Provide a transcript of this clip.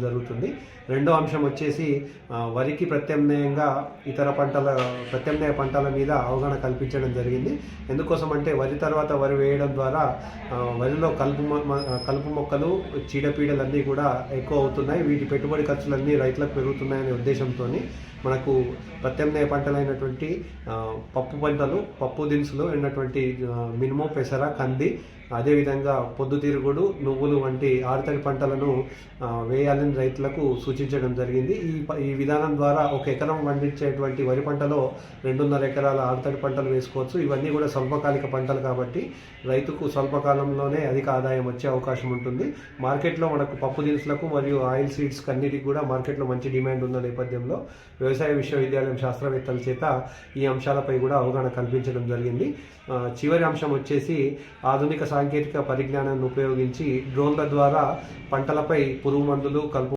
జరుగుతుంది. రెండో అంశం వచ్చేసి వరికి ప్రత్యామ్నాయ పంటల మీద అవగాహన కల్పించడం జరిగింది. ఎందుకోసం అంటే వరి తర్వాత వరి వేయడం ద్వారా వరిలో కలుపు మొక్కలు, చీడపీడలన్నీ కూడా ఎక్కువ అవుతున్నాయి. వీటి పెట్టుబడి ఖర్చులన్నీ రైతులకు పెరుగుతున్నాయనే ఉద్దేశంతో మనకు ప్రత్యామ్నాయ పంటలైనటువంటి పప్పు దినుసులు అయినటువంటి మినుము, పెసర, కంది, అదేవిధంగా పొద్దుతిరుగుడు, నువ్వులు వంటి ఆరుతడి పంటలను వేయాలని రైతులకు సూచించడం జరిగింది. ఈ విధానం ద్వారా 1 ఎకరం పండించేటువంటి వరి పంటలో 2.5 ఎకరాల ఆరుతడి పంటలు వేసుకోవచ్చు. ఇవన్నీ కూడా స్వల్పకాలిక పంటలు కాబట్టి రైతుకు స్వల్పకాలంలోనే అధిక ఆదాయం వచ్చే అవకాశం ఉంటుంది. మార్కెట్లో మనకు పప్పు దినుసులకు మరియు ఆయిల్ సీడ్స్ అన్నిటికీ కూడా మార్కెట్లో మంచి డిమాండ్ ఉన్న నేపథ్యంలో వ్యవసాయ విశ్వవిద్యాలయం శాస్త్రవేత్తల చేత ఈ అంశాలపై కూడా అవగాహన కల్పించడం జరిగింది. చివరి అంశం వచ్చేసి ఆధునిక సాంకేతిక పరిజ్ఞానాన్ని ఉపయోగించి డ్రోన్ల ద్వారా పంటలపై పురుగు మందులు, కలుపు